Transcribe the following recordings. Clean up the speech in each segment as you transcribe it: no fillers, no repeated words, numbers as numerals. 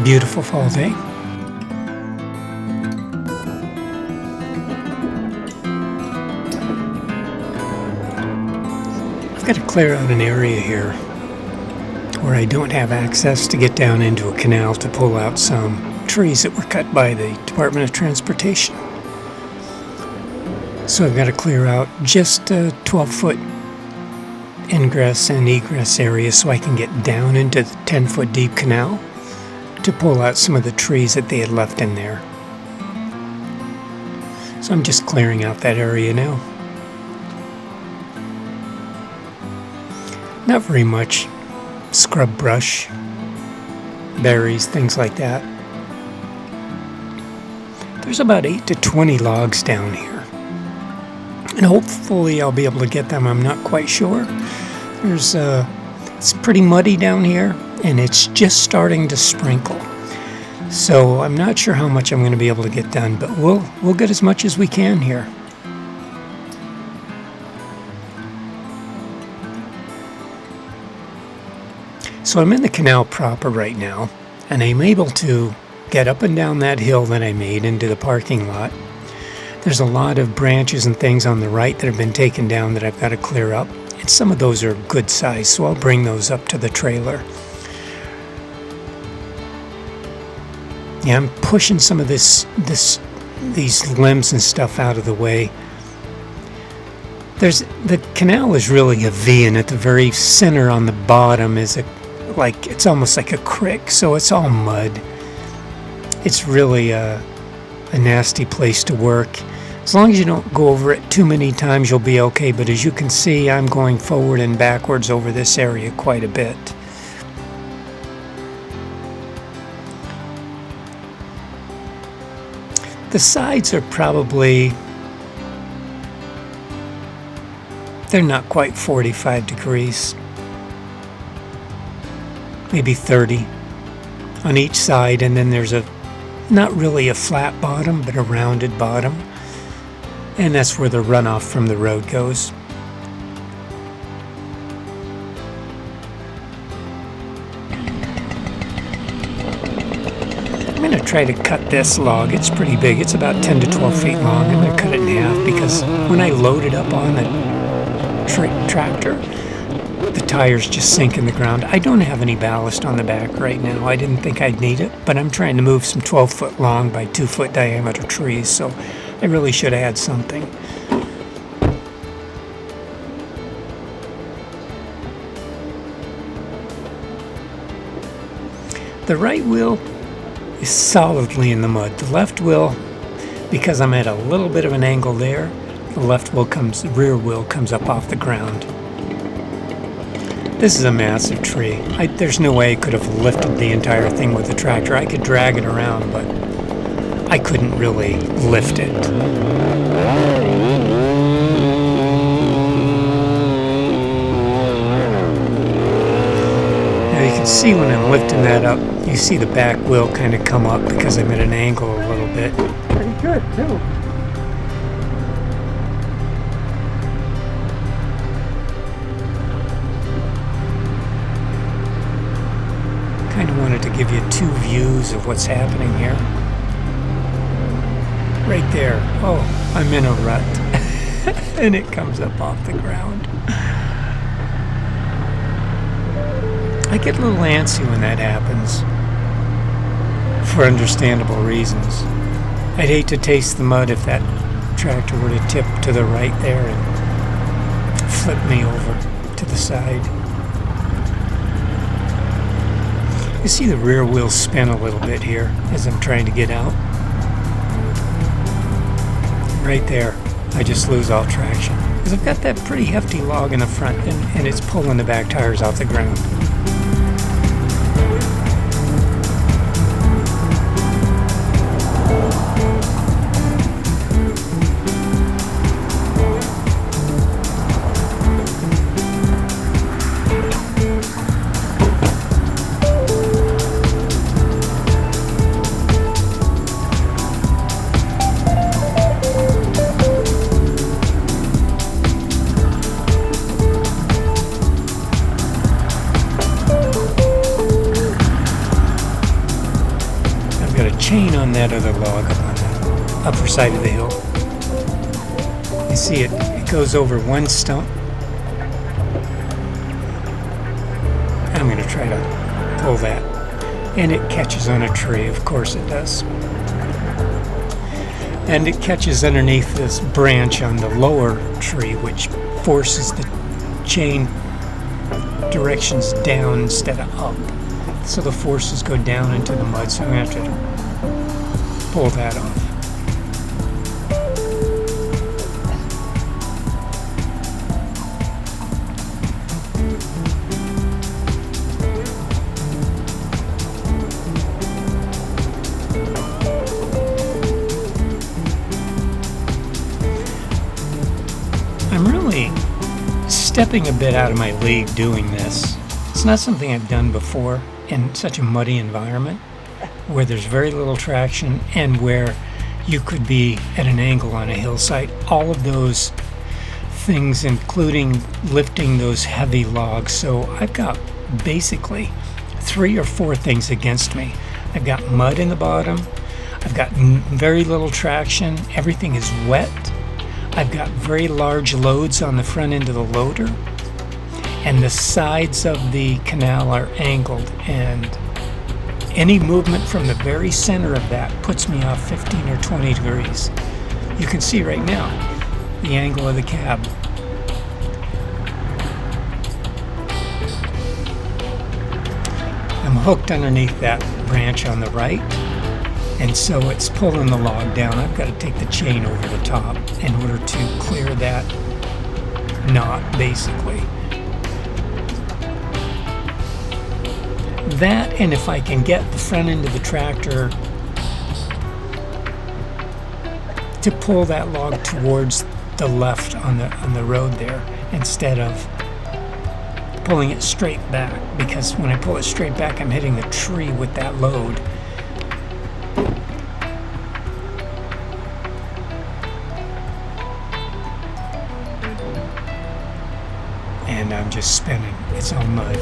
beautiful fall day. I've got to clear out an area here where I don't have access to get down into a canal to pull out some trees that were cut by the Department of Transportation. So I've got to clear out just a 12-foot ingress and egress area so I can get down into the 10-foot deep canal to pull out some of the trees that they had left in there. So I'm just clearing out that area now. Not very much. Scrub brush, berries, things like that. There's about 8 to 20 logs down here. And hopefully I'll be able to get them. I'm not quite sure. It's pretty muddy down here, and it's just starting to sprinkle. So I'm not sure how much I'm going to be able to get done, but we'll get as much as we can here. So I'm in the canal proper right now, and I'm able to get up and down that hill that I made into the parking lot. There's a lot of branches and things on the right that have been taken down that I've got to clear up. And some of those are good size, so I'll bring those up to the trailer. Yeah, I'm pushing some of these limbs and stuff out of the way. The canal is really a V, and at the very center on the bottom is it's almost like a creek, so it's all mud. It's really a nasty place to work. As long as you don't go over it too many times, you'll be okay. But as you can see, I'm going forward and backwards over this area quite a bit. The sides are they're not quite 45 degrees. Maybe 30 on each side, and then there's not really a flat bottom, but a rounded bottom. And that's where the runoff from the road goes. I'm going to try to cut this log. It's pretty big. It's about 10 to 12 feet long. I'm going to cut it in half because when I load it up on the tractor, the tires just sink in the ground. I don't have any ballast on the back right now. I didn't think I'd need it, but I'm trying to move some 12-foot long by 2-foot diameter trees, so I really should have had something. The right wheel is solidly in the mud. The left wheel, because I'm at a little bit of an angle there, the rear wheel comes up off the ground. This is a massive tree. There's no way I could have lifted the entire thing with the tractor. I could drag it around, but I couldn't really lift it. Now you can see when I'm lifting that up, you see the back wheel kind of come up because I'm at an angle a little bit. Pretty good, too. Kind of wanted to give you 2 views of what's happening here. Right there. Oh, I'm in a rut. And it comes up off the ground. I get a little antsy when that happens. For understandable reasons. I'd hate to taste the mud if that tractor were to tip to the right there and flip me over to the side. You see the rear wheel spin a little bit here as I'm trying to get out. Right there, I just lose all traction. Because I've got that pretty hefty log in the front and it's pulling the back tires off the ground. chain on that other log up on the upper side of the hill. You see it goes over one stump. I'm going to try to pull that. And it catches on a tree, of course it does. And it catches underneath this branch on the lower tree, which forces the chain directions down instead of up. So the forces go down into the mud, so I'm going to have to pull that off. I'm really stepping a bit out of my league doing this. It's not something I've done before in such a muddy environment where there's very little traction and where you could be at an angle on a hillside. All of those things, including lifting those heavy logs. So I've got basically 3 or 4 things against me. I've got mud in the bottom. I've got very little traction. Everything is wet. I've got very large loads on the front end of the loader, and the sides of the canal are angled, and any movement from the very center of that puts me off 15 or 20 degrees. You can see right now the angle of the cab. I'm hooked underneath that branch on the right, and so it's pulling the log down. I've got to take the chain over the top in order to clear that knot, basically. That, and if I can get the front end of the tractor to pull that log towards the left on the road there instead of pulling it straight back, because when I pull it straight back I'm hitting the tree with that load. And I'm just spinning. It's all mud.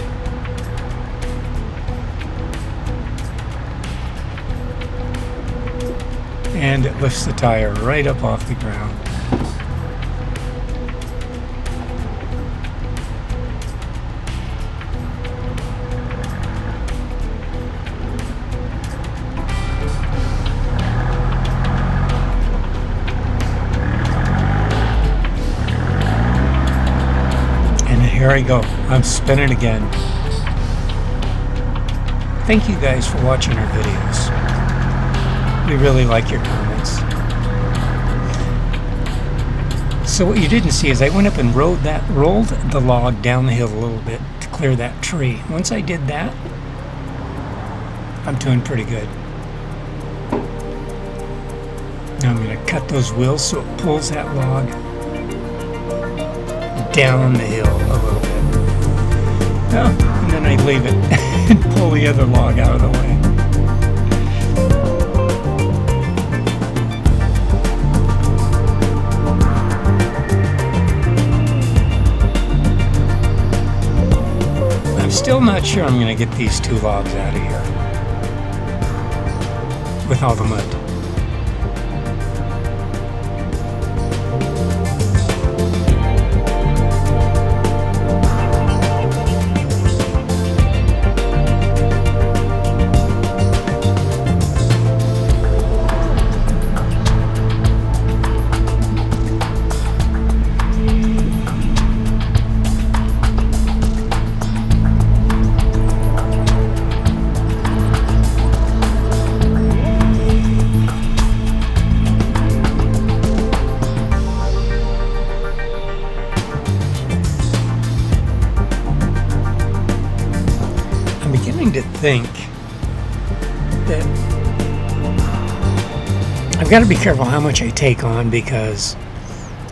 And it lifts the tire right up off the ground. And here I go. I'm spinning again. Thank you guys for watching our videos. We really like your comments. So what you didn't see is I went up and rolled the log down the hill a little bit to clear that tree. Once I did that, I'm doing pretty good. Now I'm going to cut those wheels so it pulls that log down the hill a little bit. Oh, and then I leave it and pull the other log out of the way. Still not sure I'm going to get these 2 logs out of here with all the mud. To think that I've got to be careful how much I take on, because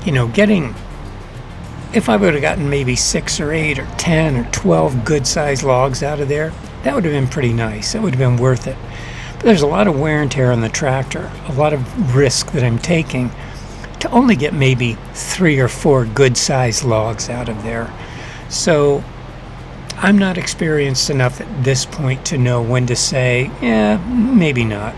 if I would have gotten maybe 6 or 8 or 10 or 12 good sized logs out of there, that would have been pretty nice. It would have been worth it. But there's a lot of wear and tear on the tractor, a lot of risk that I'm taking to only get maybe 3 or 4 good sized logs out of there. So I'm not experienced enough at this point to know when to say, yeah, maybe not.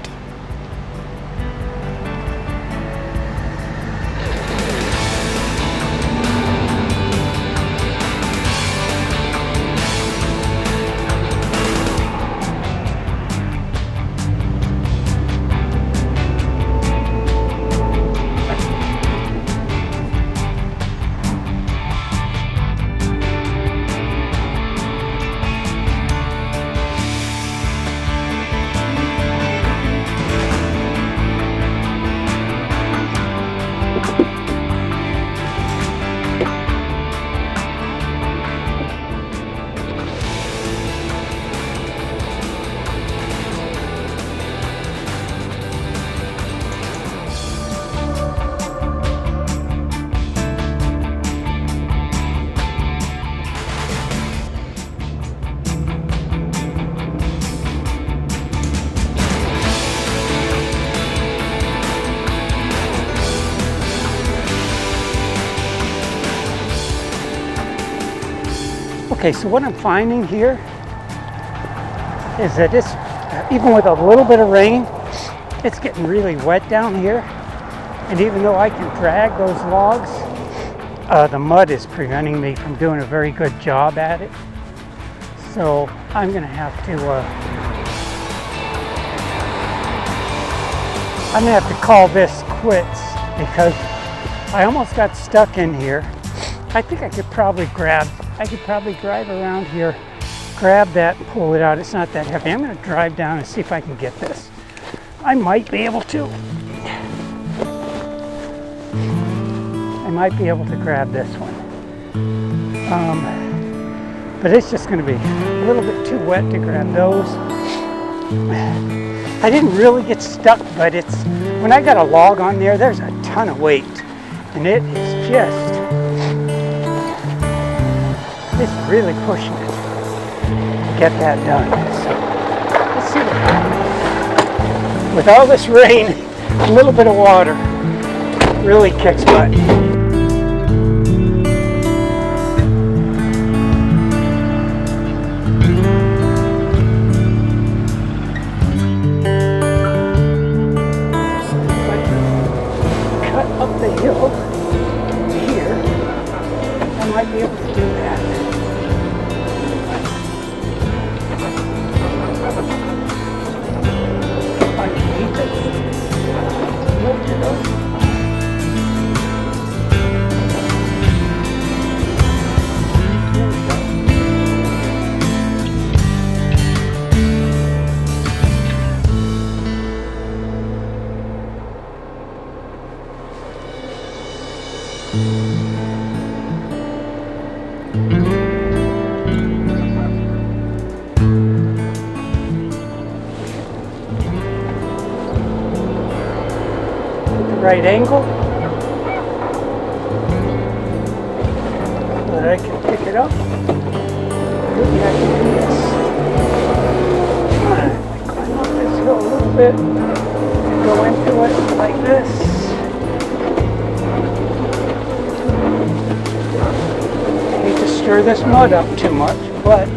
Okay, so what I'm finding here is that it's, even with a little bit of rain, it's getting really wet down here. And even though I can drag those logs, the mud is preventing me from doing a very good job at it. So I'm gonna have to call this quits because I almost got stuck in here. I think I could probably drive around here, grab that and pull it out. It's not that heavy. I'm gonna drive down and see if I can get this. I might be able to. I might be able to grab this one. But it's just gonna be a little bit too wet to grab those. I didn't really get stuck, but when I got a log on there, there's a ton of weight. And it is it's really pushing it to get that done. So let's see what happens. With all this rain, a little bit of water really kicks butt. Right angle so that I can pick it up. Maybe I can do this. Alright, climb up this hill a little bit and go into it like this. I hate to stir this mud up too much, but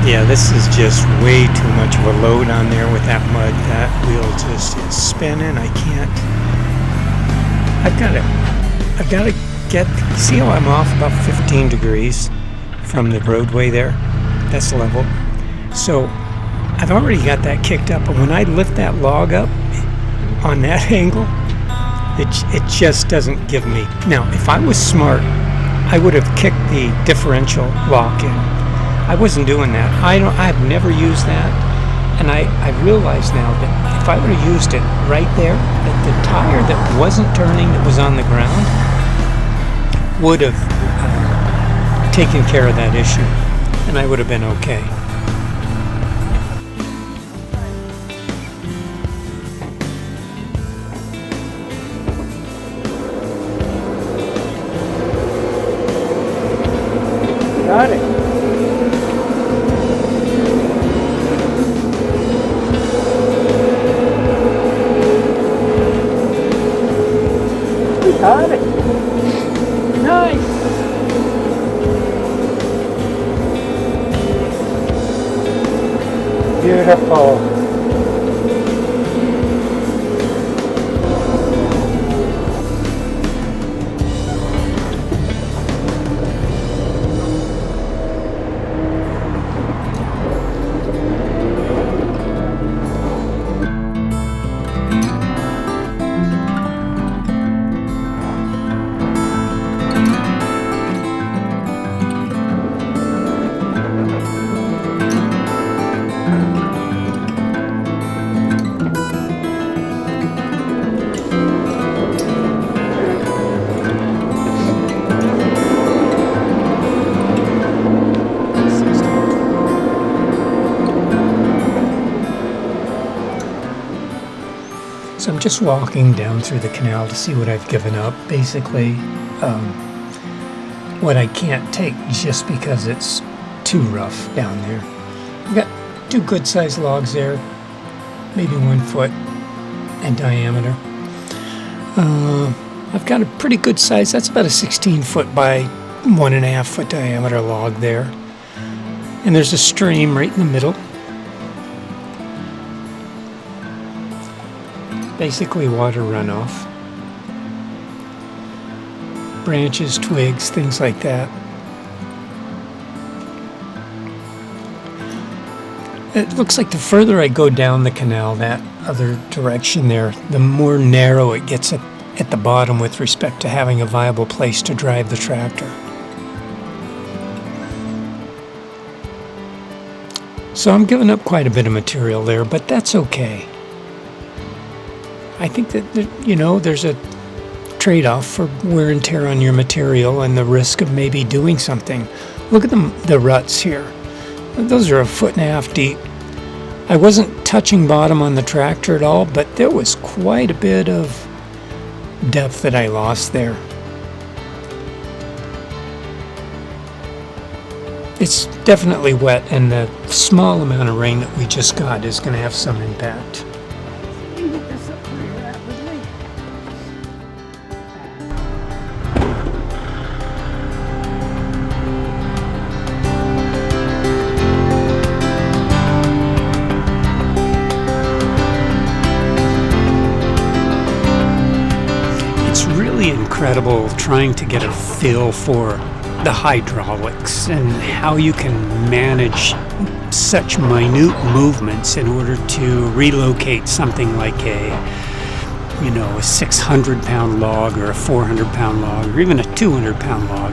yeah, this is just way too much of a load on there with that mud. That wheel just is spinning. I can't. I've got to get. See how I'm off about 15 degrees from the roadway there? That's level. So I've already got that kicked up, but when I lift that log up on that angle, it just doesn't give me. Now, if I was smart, I would have kicked the differential lock in. I wasn't doing that. I've never used that, and I realize now that if I would have used it right there, that the tire that wasn't turning, that was on the ground, would have taken care of that issue, and I would have been okay. Got it. Got it. Nice. Beautiful. So I'm just walking down through the canal to see what I've given up. Basically, what I can't take just because it's too rough down there. I've got 2 good-sized logs there, maybe 1 foot in diameter. I've got a pretty good size. That's about a 16 foot by 1.5 foot diameter log there. And there's a stream right in the middle. Basically water runoff. Branches, twigs, things like that. It looks like the further I go down the canal, that other direction there, the more narrow it gets at the bottom with respect to having a viable place to drive the tractor. So I'm giving up quite a bit of material there, but that's okay. I think that, there's a trade-off for wear and tear on your material and the risk of maybe doing something. Look at the ruts here. Those are 1.5 feet deep. I wasn't touching bottom on the tractor at all, but there was quite a bit of depth that I lost there. It's definitely wet, and the small amount of rain that we just got is going to have some impact. It's really incredible trying to get a feel for the hydraulics and how you can manage such minute movements in order to relocate something like a 600-pound log or a 400-pound log or even a 200-pound log.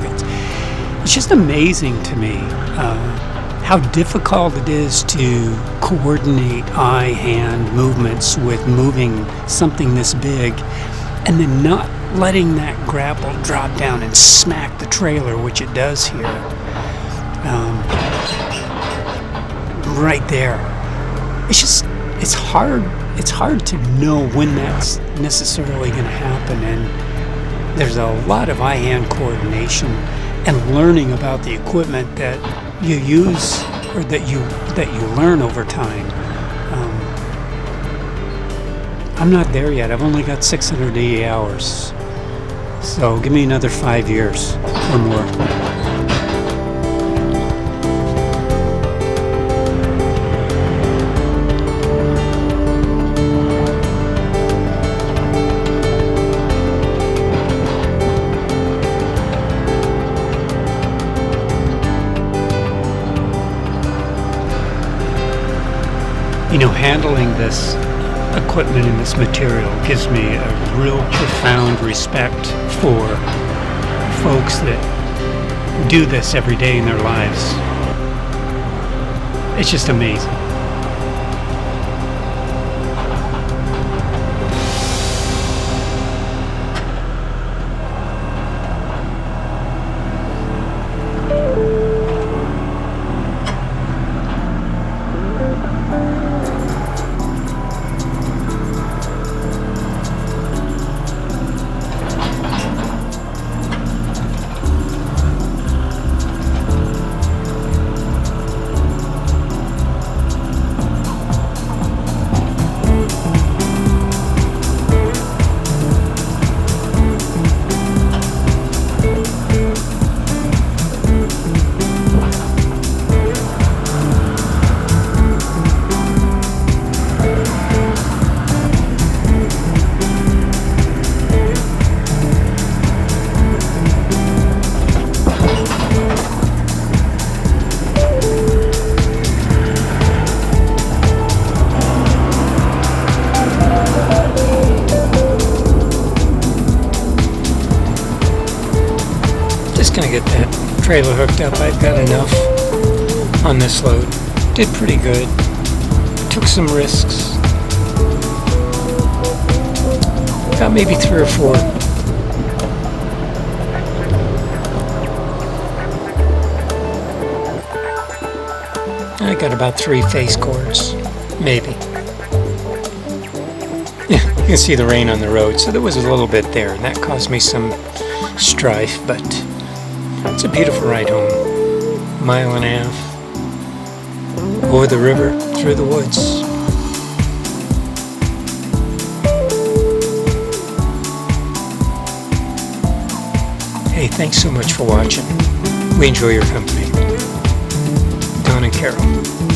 It's just amazing to me how difficult it is to coordinate eye-hand movements with moving something this big and then not letting that grapple drop down and smack the trailer, which it does here. Right there. It's hard to know when that's necessarily going to happen, and there's a lot of eye-hand coordination and learning about the equipment that you use or that you learn over time. I'm not there yet. I've only got 680 hours. So give me another 5 years or more. Handling this equipment and this material gives me a real profound respect for folks that do this every day in their lives. It's just amazing. Gonna get that trailer hooked up. I've got enough on this load. Did pretty good. Took some risks. Got maybe 3 or 4. I got about 3 face cords, maybe. Yeah, you can see the rain on the road, so there was a little bit there, and that caused me some strife, but it's a beautiful ride home. Mile and a half over the river, through the woods. Hey, thanks so much for watching. We enjoy your company. Don and Carol.